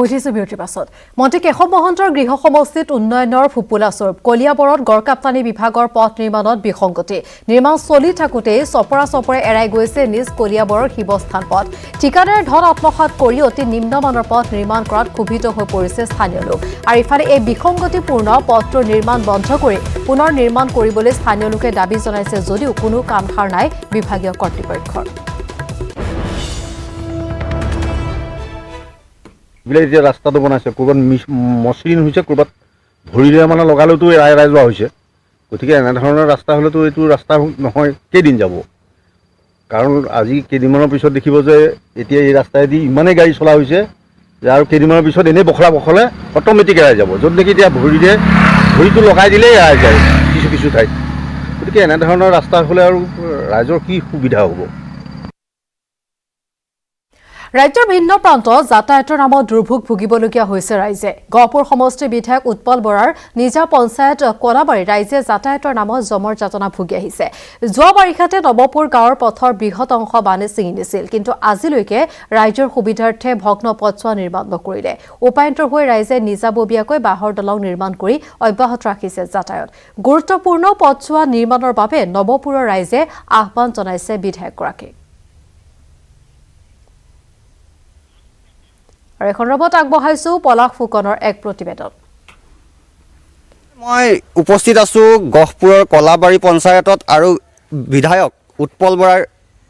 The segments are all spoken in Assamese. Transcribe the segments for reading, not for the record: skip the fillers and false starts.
বিৰতিৰ পাছত মন্ত্ৰী কেশৱ মহন্তৰ গৃহ সমষ্টিত উন্নয়নৰ ফুপুলা স্বৰূপ কলিয়াবৰত গড়কাপ্তানি বিভাগৰ পথ নিৰ্মাণত বিসংগতি নিৰ্মাণ চলি থাকোঁতেই চপৰে এৰাই গৈছে নিজ কলিয়াবৰৰ শিৱস্থান পথ ঠিকাদাৰে ধন আত্মসাৎ কৰি অতি নিম্নমানৰ পথ নিৰ্মাণ কৰাত ক্ষোভিত হৈ পৰিছে স্থানীয় লোক আৰু ইফালে এই বিসংগতিপূৰ্ণ পথটোৰ নিৰ্মাণ বন্ধ কৰি পুনৰ নিৰ্মাণ কৰিবলৈ স্থানীয় লোকে দাবী জনাইছে যদিও কোনো কামধাৰ নাই বিভাগীয় কৰ্তৃপক্ষৰ যে ৰাস্তাটো বনাইছে ক'ৰবাত মসৃণ হৈছে ক'ৰবাত ভৰিৰে মানে লগালেতো এৰাই যোৱা হৈছে গতিকে এনেধৰণৰ ৰাস্তা হ'লেতো এইটো ৰাস্তা নহয় কেইদিন যাব কাৰণ আজি কেইদিনমানৰ পিছত দেখিব যে এতিয়া এই ৰাস্তাইদি ইমানেই গাড়ী চলা হৈছে যে আৰু কেইদিনমানৰ পিছত এনেই বখলে অট'মেটিক এৰাই যাব য'ত নেকি এতিয়া ভৰিটো লগাই দিলেই এৰাই যায় কিছু ঠাইত গতিকে এনেধৰণৰ ৰাস্তা হ'লে আৰু ৰাইজৰ কি সুবিধা হ'ব ৰাজ্যৰ ভিন্ন প্ৰান্তত যাতায়াতৰ নামত দুৰ্ভোগ ভুগিবলগীয়া হৈছে ৰাইজে গহপুৰ সমষ্টিৰ বিধায়ক উৎপল বৰাৰ নিজা পঞ্চায়ত কলাবাৰী ৰাইজে যাতায়াতৰ নামত জমৰ যাতনা ভুগি আহিছে যোৱা বাৰিষাতে নৱপুৰ গাঁৱৰ পথৰ বৃহৎ অংশ বানে ছিঙি নিছিল কিন্তু আজিলৈকে ৰাইজৰ সুবিধাৰ্থে ভগ্ন পথছোৱা নিৰ্মাণ নকৰিলে উপায়ন্তৰ হৈ ৰাইজে নিজাববীয়াকৈ বাঁহৰ দলং নিৰ্মাণ কৰি অব্যাহত ৰাখিছে যাতায়াত গুৰুত্বপূৰ্ণ পথছোৱা নিৰ্মাণৰ বাবে নৱপুৰৰ ৰাইজে আহ্বান জনাইছে বিধায়কগৰাকীক আৰু এখন ৰবত আগবঢ়াইছো পলাশ ফুকনৰ এক প্ৰতিবেদন মই উপস্থিত আছো গহপুৰৰ কলাবাৰী পঞ্চায়তত আৰু বিধায়ক উৎপল বৰাৰ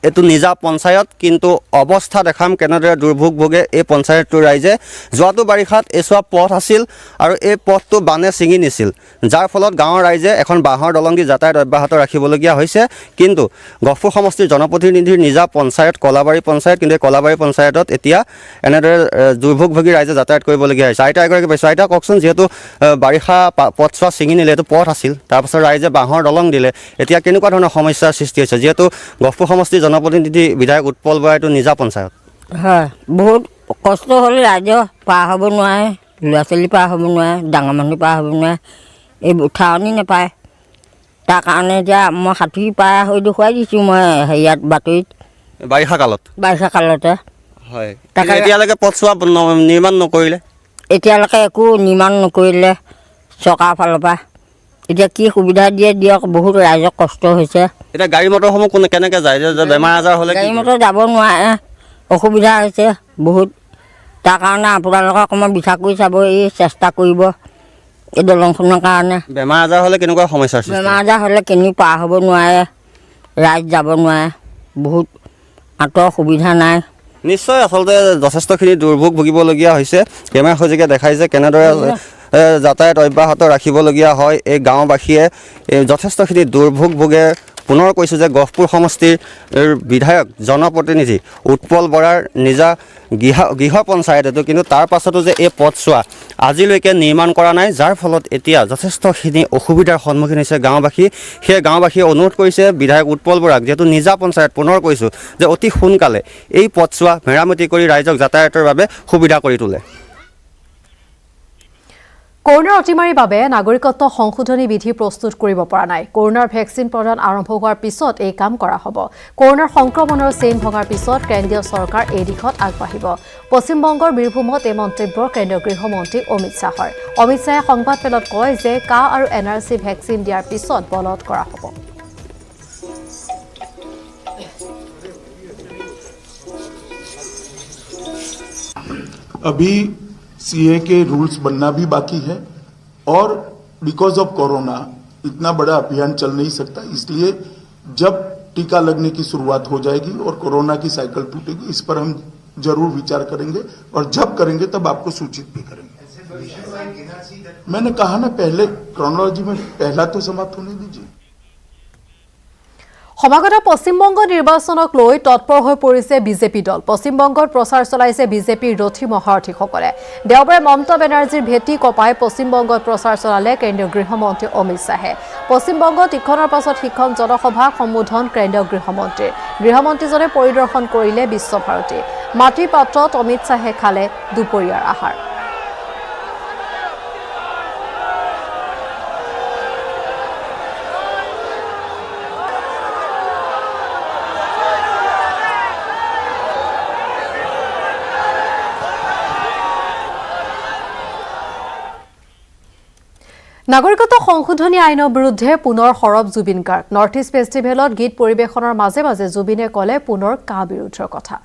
এটো নিজা পঞ্চায়ত কিন্তু অৱস্থা দেখাম কেনেদৰে দুৰ্ভোগ ভোগে এই পঞ্চায়তটোৰ ৰাইজে যোৱাটো বাৰিষাত এছোৱা পথ আছিল আৰু এই পথটো বানে ছিঙি নিছিল যাৰ ফলত গাঁৱৰ ৰাইজে এখন বাঁহৰ দলং দি যাতায়াত অব্যাহত ৰাখিবলগীয়া হৈছে কিন্তু গহপুৰ সমষ্টিৰ জনপ্ৰতিনিধিৰ নিজা পঞ্চায়ত কলাবাৰী পঞ্চায়ত কিন্তু কলাবাৰী পঞ্চায়তত এতিয়া এনেদৰে দুৰ্ভোগ ভোগী ৰাইজে যাতায়াত কৰিবলগীয়া হৈছে আইতা এগৰাকী পাইছোঁ আইতা কওকচোন যিহেতু বাৰিষা পথছোৱা ছিঙি নিলে এইটো পথ আছিল তাৰপাছত ৰাইজে বাঁহৰ দলং দিলে এতিয়া কেনেকুৱা ধৰণৰ সমস্যাৰ সৃষ্টি হৈছে যিহেতু গহপুৰ সমষ্টিৰ জনপ্ৰতিনিধি বিধায়ক উৎপল বৰাইটো নিজা পঞ্চায়ত হয় বহুত কষ্ট হ'ল ৰাইজৰ পাৰ হ'ব নোৱাৰে ল'ৰা ছোৱালী পাৰ হ'ব নোৱাৰে ডাঙৰ মানুহ পাৰ হ'ব নোৱাৰে এই উঠাৱনি নাপায় তাৰ কাৰণে এতিয়া মই সাঁতুৰি পাৰ হৈ দেখুৱাই দিছোঁ মই হেৰিয়াত বাতৰিত বাৰিষা কালতে হয় তাকে এতিয়ালৈকে পথছোৱা নিৰ্মাণ নকৰিলে এতিয়ালৈকে একো নিৰ্মাণ নকৰিলে চৰকাৰৰ ফালৰ পৰা এতিয়া কি সুবিধা দিয়ে দিয়ক বহুত ৰাইজৰ কষ্ট হৈছে এতিয়া গাড়ী মটৰসমূহ কেনেকৈ যায় যে বেমাৰ আজাৰ হ'লে গাড়ী মটৰ যাব নোৱাৰে অসুবিধা হৈছে বহুত তাৰ কাৰণে আপোনালোকে অকণমান বিচাৰ কৰি চাব এই চেষ্টা কৰিব এই দলংখনৰ কাৰণে বেমাৰ আজাৰ হ'লে কেনেকুৱা সমস্যাৰ সৃষ্টি বেমাৰ আজাৰ হ'লে কেনি পাৰ হ'ব নোৱাৰে ৰাইজ যাব নোৱাৰে বহুত আঁতৰ সুবিধা নাই নিশ্চয় আচলতে যথেষ্টখিনি দুৰ্ভোগ ভুগিবলগীয়া হৈছে কেমেৰা সজিকে দেখাইছে কেনেদৰে যাতায়াত অব্যাহত ৰাখিবলগীয়া হয় এই গাঁওবাসীয়ে যথেষ্টখিনি দুৰ্ভোগ ভোগে পুনৰ কৈছোঁ যে গহপুৰ সমষ্টিৰ বিধায়ক জনপ্ৰতিনিধি উৎপল বৰাৰ নিজা গৃহ পঞ্চায়তটো কিন্তু তাৰ পাছতো যে এই পথছোৱা আজিলৈকে নিৰ্মাণ কৰা নাই যাৰ ফলত এতিয়া যথেষ্টখিনি অসুবিধাৰ সন্মুখীন হৈছে গাঁওবাসী সেই গাঁওবাসীয়ে অনুৰোধ কৰিছে বিধায়ক উৎপল বৰাক যিহেতু নিজা পঞ্চায়ত পুনৰ কৈছোঁ যে অতি সোনকালে এই পথছোৱা মেৰামতি কৰি ৰাইজক যাতায়াতৰ বাবে সুবিধা কৰি তোলে কৰোনাৰ অতিমাৰীৰ বাবে নাগৰিকত্ব সংশোধনী বিধি প্ৰস্তুত কৰিব পৰা নাই কৰোনাৰ ভেকচিন প্ৰদান আৰম্ভ হোৱাৰ পিছত এই কাম কৰা হ'ব কৰোনাৰ সংক্ৰমণৰ চেইন ভঙাৰ পিছত কেন্দ্ৰীয় চৰকাৰ এই দিশত আগবাঢ়িব পশ্চিমবংগৰ বীৰভূমত এই মন্তব্য কেন্দ্ৰীয় গৃহমন্ত্ৰী অমিত শ্বাহৰ অমিত শ্বাহে সংবাদমেলত কয় যে কা আৰু এনআৰচি ভেকচিন দিয়াৰ পিছত বলৱৎ কৰা হ'ব अभी सीए के रूल्स बनना भी बाकी है और बिकॉज ऑफ कोरोना इतना बड़ा अभियान चल नहीं सकता इसलिए जब टीका लगने की शुरुआत हो जाएगी और कोरोना की साइकिल टूटेगी इस पर हम जरूर विचार करेंगे और जब करेंगे तब आपको सूचित भी करेंगे मैंने कहा ना पहले क्रोनोलॉजी में पहला तो समाप्त होने दीजिए সমাগত পশ্চিমবংগ নিৰ্বাচনক লৈ তৎপৰ হৈ পৰিছে বিজেপি দল পশ্চিমবংগত প্ৰচাৰ চলাইছে বিজেপিৰ ৰথী মহাৰথীসকলে দেওবাৰে মমতা বেনাৰ্জীৰ ভেটি কপাই পশ্চিমবংগত প্ৰচাৰ চলালে কেন্দ্ৰীয় গৃহমন্ত্ৰী অমিত শ্বাহে পশ্চিমবংগত ইখনৰ পাছত সিখন জনসভাক সম্বোধন কেন্দ্ৰীয় গৃহমন্ত্ৰীজনে পৰিদৰ্শন কৰিলে বিশ্বভাৰতী মাটিৰ পাত্ৰত অমিত শ্বাহে খালে দুপৰীয়াৰ আহাৰ নাগৰিকত্ব সংশোধনী আইনৰ বিৰুদ্ধে পুনৰ সৰব জুবিন গাৰ্গ নৰ্থ ইষ্ট ফেষ্টিভেলত গীত পৰিৱেশনৰ মাজে মাজে জুবিনে ক'লে পুনৰ কা বিৰোধৰ কথা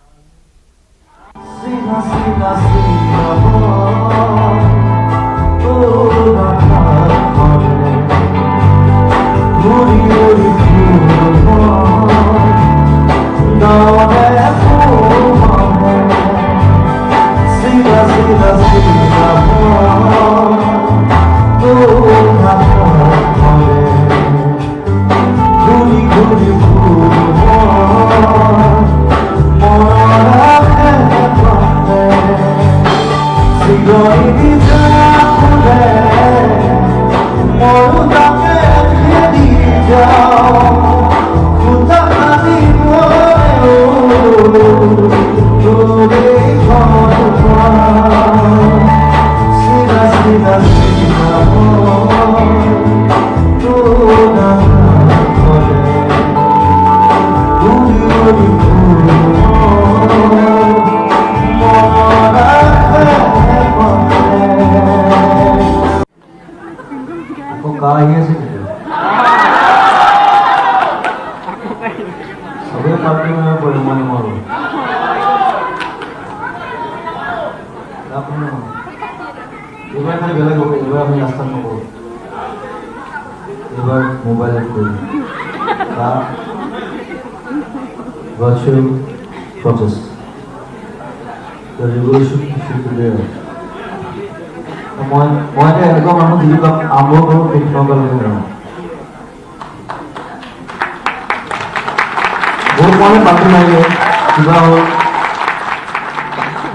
Virtual protest. The revolution should be there. মই এনেকুৱা মানুহ যিবিলাক আৰম্ভ কৰোঁ কৃষ্ণকালকে যাওঁ বহুত মানে পাতি মাৰিলে কিবা হ'ল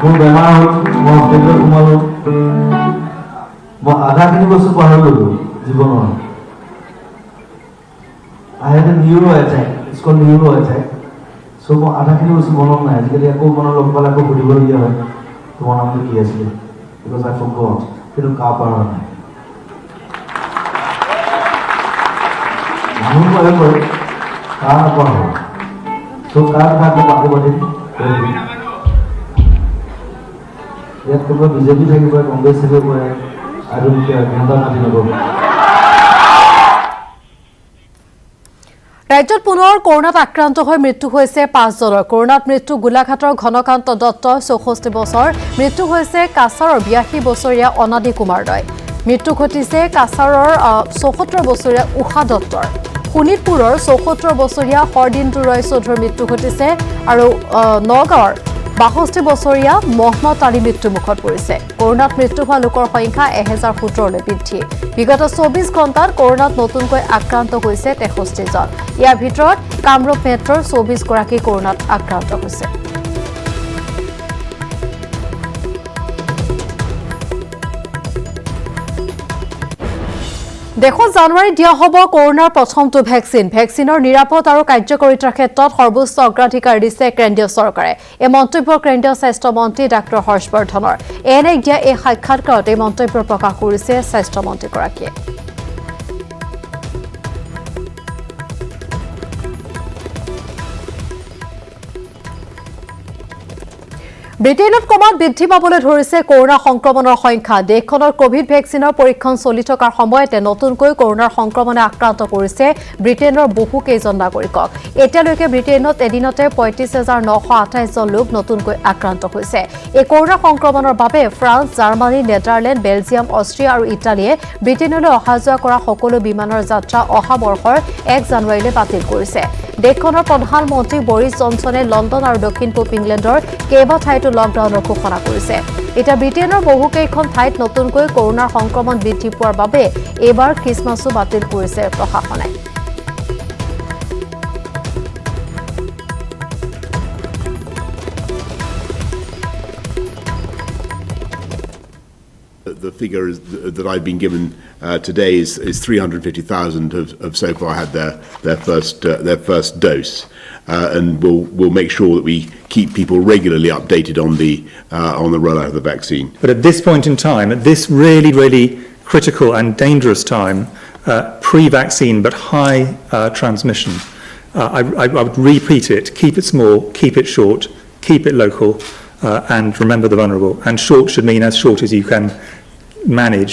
মোৰ বেমাৰ হ'ল মই হস্পিটেলত সোমালোঁ মই আধাখিনি বস্তু পাহৰি গ'লোঁ জীৱনৰ I had a neuro attack. It's called neuro attack. So মই আধাখিনি বস্তু মনত নাই আজিকালি আকৌ মনত লগ পালে আকৌ সুধিবলগীয়া হয় তোমাৰ নামটো কি আছিলে because I forgot. কিন্তু কা পাৰা নাই মানুহ কৰে কৰে কা নাপাৰা হয় so কাৰ কথা পাতি পাতি ইয়াত তোমাৰ বিজেপি থাকিব কংগ্ৰেছ থাকিব পাৰে আৰু জনতা পাতি নকৰিব ৰাজ্যত পুনৰ কৰোনাত আক্ৰান্ত হৈ মৃত্যু হৈছে 5 জনৰ কৰোনাত মৃত্যু গোলাঘাটৰ ঘনকান্ত দত্ত 64 বছৰ মৃত্যু হৈছে কাছাৰৰ 82 বছৰীয়া অনাদি কুমাৰ ৰয় মৃত্যু ঘটিছে কাছাৰৰ 74 বছৰীয়া উষা দত্তৰ শোণিতপুৰৰ 74 বছৰীয়া হৰদিন্দু ৰয় চৌধুৰীৰ মৃত্যু ঘটিছে আৰু নগাঁৱৰ 62 বছৰীয়া মহম্মদ আলী মৃত্যুমুখত পৰিছে কৰোনাত মৃত্যু হোৱা লোকৰ সংখ্যা 1017 লৈ বৃদ্ধি বিগত 24 ঘণ্টাত কৰোনাত নতুনকৈ আক্ৰান্ত হৈছে 63 জন ইয়াৰ ভিতৰত কামৰূপ মেট্ৰৰ 24 গৰাকী কৰোনাত আক্ৰান্ত হৈছে দেশত জানুৱাৰীত দিয়া হ'ব কৰোনাৰ প্ৰথমটো ভেকচিনৰ নিৰাপদ আৰু কাৰ্যকৰীতাৰ ক্ষেত্ৰত সৰ্বোচ্চ অগ্ৰাধিকাৰ দিছে কেন্দ্ৰীয় চৰকাৰে এই মন্তব্য কেন্দ্ৰীয় স্বাস্থ্য মন্ত্ৰী ডাক্তৰ হৰ্ষবৰ্ধনৰ এনে দিয়া এই সাক্ষাৎকাৰত এই মন্তব্য প্ৰকাশ কৰিছে স্বাস্থ্য মন্ত্ৰীগৰাকীয়ে ব্ৰিটেইনত ক্ৰমাৎ বৃদ্ধি পাবলৈ ধৰিছে কৰোনা সংক্ৰমণৰ সংখ্যা দেশখনৰ কোভিড ভেকচিনৰ পৰীক্ষণ চলি থকাৰ সময়তে নতুনকৈ কৰোনাৰ সংক্ৰমণে আক্ৰান্ত কৰিছে ব্ৰিটেইনৰ বহু কেইজন নাগৰিকক এতিয়ালৈকে ব্ৰিটেইনত এদিনতে ৩৫,৯২৮ জন লোক নতুনকৈ আক্ৰান্ত হৈছে এই কৰোনা সংক্ৰমণৰ বাবে France Germany Netherland Belgium Austria আৰু ইটালীয়ে ব্ৰিটেইনলৈ অহা যোৱা কৰা সকলো বিমানৰ যাত্ৰা অহা বৰ্ষৰ 1 জানুৱাৰীলৈ বাতিল কৰিছে দেশখনৰ প্ৰধানমন্ত্ৰী বৰিছ জনছনে লণ্ডন আৰু দক্ষিণ পূব ইংলেণ্ডৰ কেইবাঠাইতো লকডাউনৰ ঘোষণা কৰিছে এটা ব্ৰিটেইনৰ বহু কেইখন ঠাইত নতুনকৈ কৰোনাৰ সংক্ৰমণ বৃদ্ধি পোৱাৰ বাবে এবাৰ খ্ৰীষ্টমাছো বাতিল কৰিছে প্ৰশাসনে The figure that I've been given today is 350,000 have so far had their first dose, and we'll make sure that we keep people regularly updated on the rollout of the vaccine. But at this point in time, at this really critical and dangerous time, pre-vaccine but high transmission, I would repeat it: keep it small, keep it short, keep it local, and remember the vulnerable. And short should mean as short as you can manage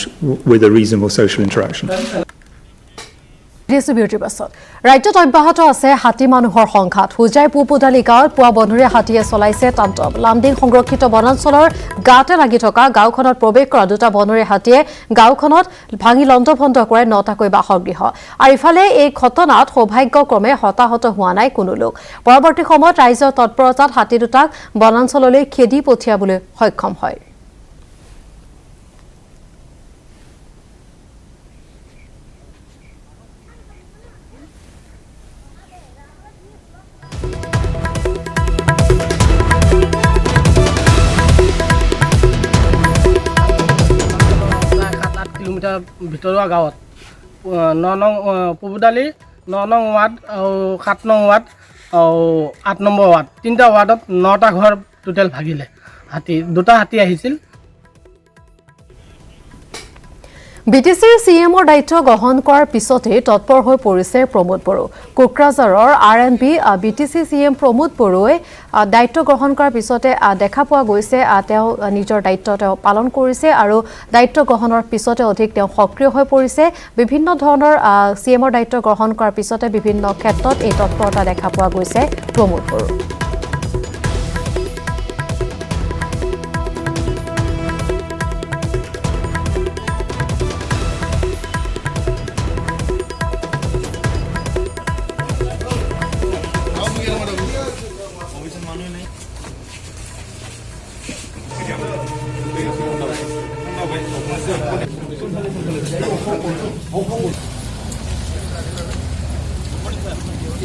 with a reasonable social interaction. বিৰতিৰ পাছত ৰাজ্যত অব্যাহত আছে হাতী মানুহৰ সংঘাত হোজাই পুপুদালি গাঁৱত পুৱা বনৰীয়া হাতীয়ে চলাইছে তাণ্ডৱ লামডিং সংৰক্ষিত বনাঞ্চলৰ গাতে লাগি থকা গাঁওখনত প্ৰৱেশ কৰা দুটা বনৰীয়া হাতীয়ে গাঁওখনত ভাঙি লণ্ডভণ্ড কৰে 9টাকৈ বাসগৃহ আৰু ইফালে এই ঘটনাত সৌভাগ্যক্ৰমে হতাহত হোৱা নাই কোনো লোক পৰৱৰ্তী সময়ত ৰাইজৰ তৎপৰতাত হাতী দুটাক বনাঞ্চললৈ খেদি পঠিয়াবলৈ সক্ষম হয় কিলোমিটাৰ ভিতৰুৱা গাঁৱত 9 নং পুবুদালি 9 নং ৱাৰ্ড আৰু 7 নং ৱাৰ্ড আৰু 8 নম্বৰ ৱাৰ্ড তিনিটা ৱাৰ্ডত 9টা ঘৰ টোটেল ভাগিলে হাতী দুটা হাতী আহিছিল বিটিচিৰ সিএমৰ দায়িত্ব গ্ৰহণ কৰাৰ পিছতে তৎপৰ হৈ পৰিছে প্ৰমোদ বড়ো কোকৰাঝাৰৰ আৰএনবি বিটিচি সিএম প্ৰমোদ বড়োৱে দায়িত্ব গ্ৰহণ কৰাৰ পিছতে দেখা পোৱা গৈছে তেওঁ নিজৰ দায়িত্ব তেওঁ পালন কৰিছে আৰু দায়িত্ব গ্ৰহণৰ পিছতে অধিক তেওঁ সক্ৰিয় হৈ পৰিছে বিভিন্ন ধৰণৰ সিএমৰ দায়িত্ব গ্ৰহণ কৰাৰ পিছতে বিভিন্ন ক্ষেত্ৰত এই তৎপৰতা দেখা পোৱা গৈছে প্ৰমোদ বড়ো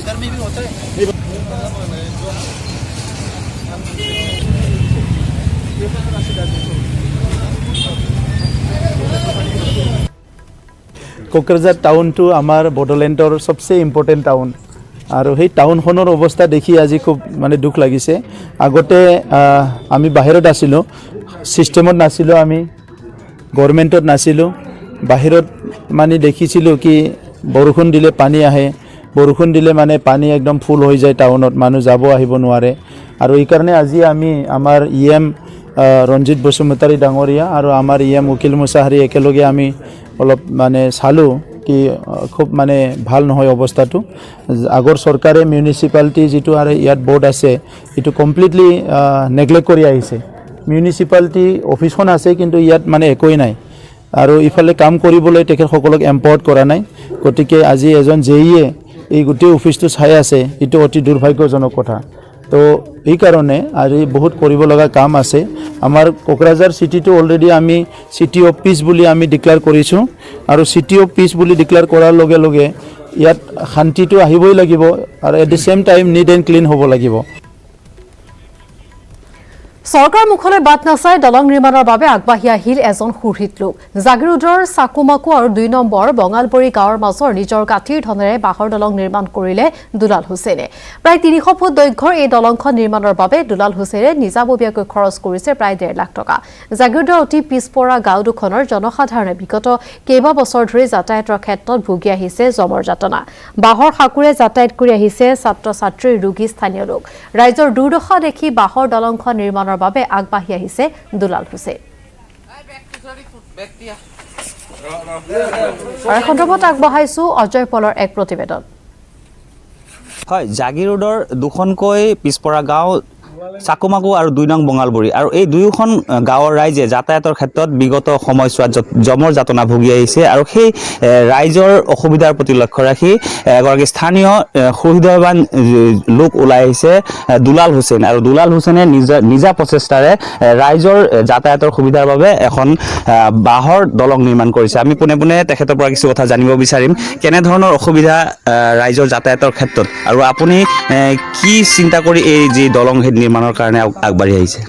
इधर में भी होता है কোকৰাঝাৰ টাউনটো আমাৰ বড়োলেণ্ডৰ সবচে ইম্পৰ্টেণ্ট টাউন আৰু সেই টাউনখনৰ অৱস্থা দেখি আজি খুব মানে দুখ লাগিছে আগতে আমি বাহিৰত আছিলোঁ সিস্টেমত নাছিলোঁ আমি গভৰ্ণমেণ্টত নাছিলোঁ বাহিৰত মানে দেখিছিলোঁ কি বৰষুণ দিলে পানী আহে বৰষুণ দিলে মানে পানী একদম ফুল হৈ যায় টাউনত মানুহ যাব আহিব নোৱাৰে আৰু এই কাৰণে আজি আমি আমাৰ ইএম ৰঞ্জিত বসুমতাৰী ডাঙৰীয়া আৰু আমাৰ ইএম উকিল মুছাহাৰী একেলগে আমি অলপ মানে চালোঁ কি খুব মানে ভাল নহয় অৱস্থাটো আগৰ চৰকাৰে মিউনিচিপালিটি যিটো আৰু ইয়াত বোৰ্ড আছে এইটো কমপ্লিটলি নেগলেক্ট কৰি আহিছে মিউনিচিপালিটি অফিসখন আছে কিন্তু ইয়াত মানে একোই নাই আৰু ইফালে কাম কৰিবলৈ তেখেতসকলক এম্পাৱাৰ্ড কৰা নাই গতিকে আজি এজন জেইয়ে এই গোটেই অফিসটো চাই আছে এইটো অতি দুৰ্ভাগ্যজনক কথা তো এই কাৰণে আজি বহুত কৰিব লগা কাম আছে আমাৰ কোকৰাঝাৰ সিটিটো অলৰেডি আমি সিটি অফ পিস বুলি আমি ডিক্লেয়াৰ কৰিছো আৰু সিটি অফ পিস বুলি ডিক্লেয়াৰ কৰাৰ লগে লগে ইয়াত শান্তিটো আহিবই লাগিব আৰু at the same time neat and clean হ'ব লাগিব চৰকাৰ মুখলৈ বাট নাচাই দলং নিৰ্মাণৰ বাবে আগবাঢ়ি আহিল এজন সুৰহিত লোক জাগিৰোডৰ চাকুমাকু আৰু 2 নম্বৰ বঙালবৰী গাঁৱৰ মাজৰ নিজৰ গাঁঠিৰ ধনেৰে বাঁহৰ দলং নিৰ্মাণ কৰিলে দুলাল হুছেইনে প্ৰায় 300 ফুট দৈৰ্ঘ্যৰ এই দলংখন নিৰ্মাণৰ বাবে দুলাল হুছেইনে নিজাববীয়াকৈ খৰচ কৰিছে প্ৰায় 1.5 লাখ টকা জাগিৰোডৰ অতি পিছপৰা গাঁও দুখনৰ জনসাধাৰণে বিগত কেইবা বছৰ ধৰি যাতায়াতৰ ক্ষেত্ৰত ভুগি আহিছে জমৰ যাতনা বাঁহৰ সাকুৰে যাতায়াত কৰি আহিছে ছাত্ৰ ছাত্ৰী ৰোগী স্থানীয় লোক ৰাইজৰ দুৰ্দশা দেখি বাঁহৰ দলংখন নিৰ্মাণৰ বাবে আগবাঢ়ি আহিছে দুলাল হুছেইন আৰু সন্দৰ্ভত আগবঢ়াইছো অজয় পলৰ এক প্ৰতিবেদন হয় জাগিৰোডৰ দুখনকৈ পিছপৰা গাঁও চাকুমাকু আৰু 2 নং বঙালবৰী আৰু এই দুয়োখন গাঁৱৰ ৰাইজে যাতায়াতৰ ক্ষেত্ৰত বিগত সময়ছোৱাত জমৰ যাতনা ভুগি আহিছে আৰু সেই ৰাইজৰ অসুবিধাৰ প্ৰতি লক্ষ্য ৰাখি এগৰাকী স্থানীয় সুবিধাবান লোক ওলাই আহিছে দুলাল হুছেইন আৰু দুলাল হুছেইনে নিজা প্ৰচেষ্টাৰে ৰাইজৰ যাতায়াতৰ সুবিধাৰ বাবে এখন বাঁহৰ দলং নিৰ্মাণ কৰিছে আমি পোনে পোনে তেখেতৰ পৰা কিছু কথা জানিব বিচাৰিম কেনে ধৰণৰ অসুবিধা ৰাইজৰ যাতায়াতৰ ক্ষেত্ৰত আৰু আপুনি কি চিন্তা কৰি এই যি দলং নিৰ্মাণৰ কাৰণে আগবাঢ়ি আহিছে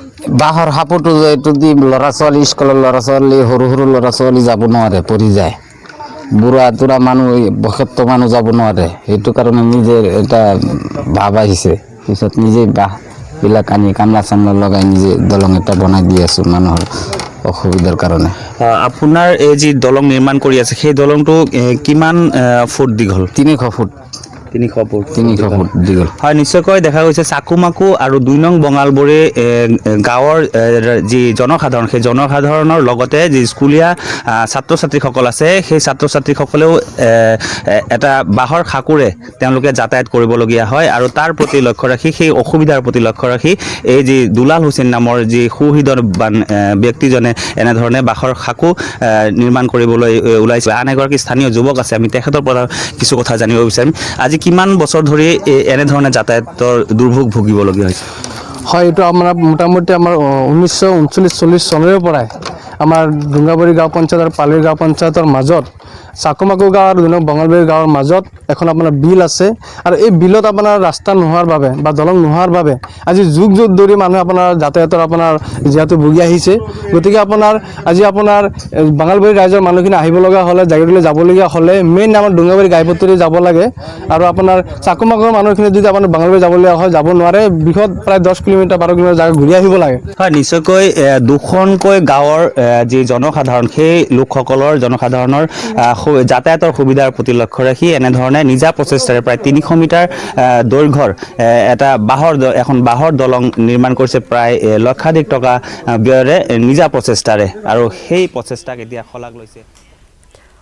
বাঁহৰ সাপোৰটো এইটো দি ল'ৰা ছোৱালী স্কুলৰ ল'ৰা ছোৱালী সৰু সৰু ল'ৰা ছোৱালী যাব নোৱাৰে পৰি যায় বুঢ়া তুৰা মানুহ বয়সস্থ মানুহ যাব নোৱাৰে সেইটো কাৰণে নিজে এটা ভাব আহিছে পিছত নিজে বাঁহবিলাক আনি কামলা চামলা লগাই নিজে দলং এটা বনাই দি আছোঁ মানুহৰ অসুবিধাৰ কাৰণে আপোনাৰ এই যি দলং নিৰ্মাণ কৰি আছে সেই দলংটো কিমান ফুট দীঘল 300 ফুট 300 ফুট 300 ফুট দীঘল। হয় নিশ্চয়কৈ দেখা গৈছে চাকুমাকু আৰু 2 নং বঙালবৰী গাঁৱৰ যি জনসাধাৰণ সেই জনসাধাৰণৰ লগতে যি স্কুলীয়া ছাত্ৰ ছাত্ৰীসকল আছে সেই ছাত্ৰ ছাত্ৰীসকলেও এটা বাঁহৰ খাকুৰে তেওঁলোকে যাতায়াত কৰিবলগীয়া হয় আৰু তাৰ প্ৰতি লক্ষ্য ৰাখি সেই অসুবিধাৰ প্ৰতি লক্ষ্য ৰাখি এই যি দুলাল হুছেইন নামৰ যি সুহৃদবান ব্যক্তিজনে এনেধৰণে বাঁহৰ খাকু নিৰ্মাণ কৰিবলৈ ওলাইছে। আন এগৰাকী স্থানীয় যুৱক আছে আমি তেখেতৰ পৰা কিছু কথা জানিব বিচাৰিম। আজি কিমান বছৰ ধৰি এনেধৰণে যাতায়াতৰ দুৰ্ভোগ ভুগিবলগীয়া হৈছে? হয়, এইটো আমাৰ মোটামুটি আমাৰ 1939-40 চনৰে পৰাই আমাৰ ডুংগাবাৰী গাঁও পঞ্চায়ত আৰু পালিৰ গাঁও পঞ্চায়তৰ মাজত চাকুমাকু গাঁও আৰু 2 নং বঙালবাৰী গাঁৱৰ মাজত এখন আপোনাৰ বিল আছে আৰু এই বিলত আপোনাৰ ৰাস্তা নোহোৱাৰ বাবে বা দলং নোহোৱাৰ বাবে আজি যুগ যুগ ধৰি মানুহে আপোনাৰ যাতায়াতৰ আপোনাৰ যিহেতু ভুগি আহিছে। গতিকে আপোনাৰ আজি আপোনাৰ বঙালবাৰী ৰাইজৰ মানুহখিনি আহিব লগা হ'লে জাগিৰোডলৈ যাবলগীয়া হ'লে মেইন আমাৰ ডুংগাবাৰী গাইপট্টিৰে যাব লাগে আৰু আপোনাৰ চাকুমাকুৰ মানুহখিনি যদি আপোনাৰ বঙালবাৰী যাবলগীয়া হয় যাব নোৱাৰে, বৃহৎ প্ৰায় 10 কিলোমিটাৰ 12 কিলোমিটাৰ জাগা ঘূৰি আহিব লাগে। হয় নিশ্চয়কৈ দুখনকৈ গাঁৱৰ যি জনসাধাৰণ সেই লোকসকলৰ জনসাধাৰণৰ যাতায়াতৰ সুবিধাৰ প্ৰতি লক্ষ্য ৰাখি এনেধৰণে নিজা প্ৰচেষ্টাৰে প্ৰায় 300 মিটাৰ দৈৰ্ঘ্যৰ এখন বাঁহৰ দলং নিৰ্মাণ কৰিছে প্ৰায় লক্ষাধিক টকা ব্যয়েৰে নিজা প্ৰচেষ্টাৰে আৰু সেই প্ৰচেষ্টাক এতিয়া শলাগ লৈছে।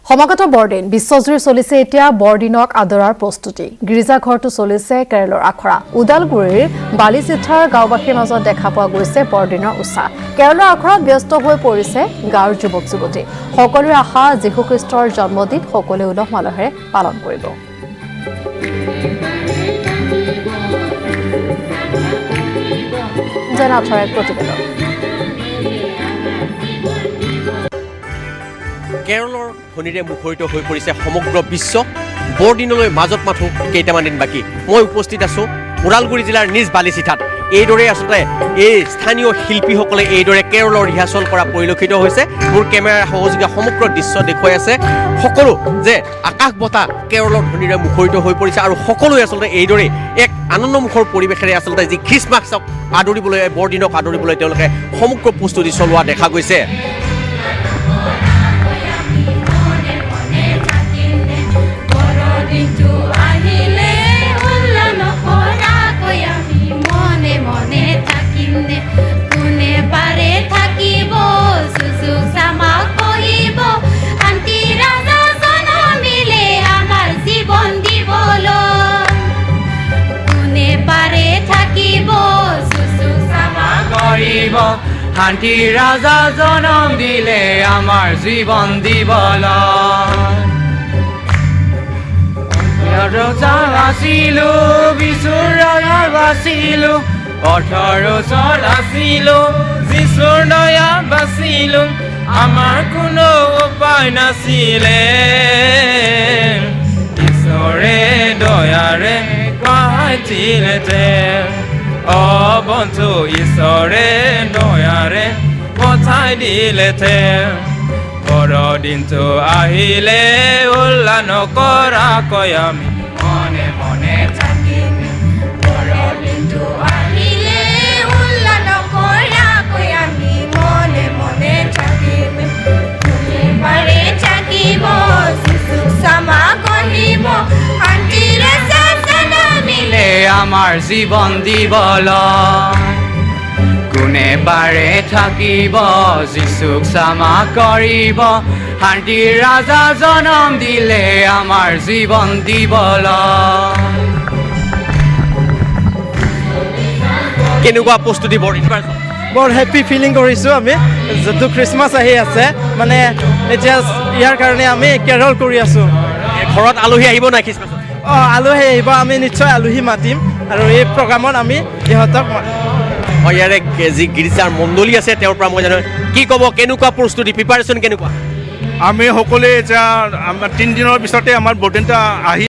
সমাগত বৰদিন বিশ্বজুৰি চলিছে এতিয়া বৰদিনক আদৰাৰ প্ৰস্তুতি। গীৰ্জাঘৰটো চলিছে কেৰলৰ আখৰা। ওদালগুৰিৰ বালিচিথাৰ গাঁওবাসীৰ মাজত দেখা পোৱা গৈছে বৰদিনৰ উৎসাহ। কেৰলৰ আখৰাত ব্যস্ত হৈ পৰিছে গাঁৱৰ যুৱক যুৱতী। সকলোৰে আশা যীশুখ্ৰীষ্টৰ জন্মদিন সকলোৱে উলহ মালহেৰে পালন কৰিব। জনাথৰ এক প্ৰতিবেদন। কেৰলৰ ধ্বনিৰে মুখৰিত হৈ পৰিছে সমগ্ৰ বিশ্ব। বৰদিনলৈ মাজত মাথো কেইটামান দিন বাকী। মই উপস্থিত আছোঁ ওদালগুৰি জিলাৰ নিজ বালিচিথাত। এইদৰে আচলতে এই স্থানীয় শিল্পীসকলে এইদৰে কেৰলৰ ৰিহাৰ্চল কৰা পৰিলক্ষিত হৈছে। মোৰ কেমেৰাৰ সহযোগীয়ে সমগ্ৰ দৃশ্য দেখুৱাই আছে। সকলো যে আকাশ বতাহ কেৰলৰ ধ্বনিৰে মুখৰিত হৈ পৰিছে আৰু সকলোৱে আচলতে এইদৰে এক আনন্দমুখৰ পৰিৱেশেৰে আচলতে যি খ্ৰীষ্টমাছক আদৰিবলৈ বৰদিনক আদৰিবলৈ তেওঁলোকে সমগ্ৰ প্ৰস্তুতি চলোৱা দেখা গৈছে। শান্তি ৰাজা জনম দিলে আমাৰ জীৱন দিবলৈ আছিলো বিচুৰ বাচিলো 18 চন আছিলো যিচুৰ দয়া বাচিলো আমাৰ কোনো উপায় নাছিলে ঈশ্বৰে দয়াৰে পাইছিলে বন্ধু ঈশ্বৰে দয়াৰে পঠাই দিলে বৰদিনটো আহিলে উল্লাহ নকৰাকৈ আমি মনে মনে থাকিম। বৰদিনটো আহিলে উল্লাহ নকৰাকৈ আমি মনে মনে থাকিম। পাৰে থাকিব যিচু ক্ষমা কৰিব শান্তিৰে মিলে আমাৰ জীৱন দিবলৈ কোনে বাৰে থাকিব যিচুক ক্ষমা কৰিব শান্তিৰ ৰাজা জনম দিলে আমাৰ জীৱন দিবলৈ। কেনেকুৱা প্ৰস্তুতি বৰদিন? বৰ হেপ্পী ফিলিং কৰিছোঁ আমি যিটো খ্ৰীষ্টমাছ আহি আছে মানে এতিয়া ইয়াৰ কাৰণে আমি কেৰল কৰি আছোঁ। ঘৰত আলহী আহিব নাই খ্ৰীষ্টমাছত? আলহী আহিব, আমি নিশ্চয় আলহী মাতিম আৰু এই প্ৰগ্ৰামত আমি ইহঁতক ইয়াৰে যি গীৰ্জাৰ মণ্ডলী আছে তেওঁৰ পৰা মই জানো কি ক'ব, কেনেকুৱা প্ৰস্তুতি প্ৰিপাৰেশ্যন কেনেকুৱা? আমি সকলোৱে এতিয়া 3 দিনৰ পিছতে আমাৰ বৰদিনটা আহি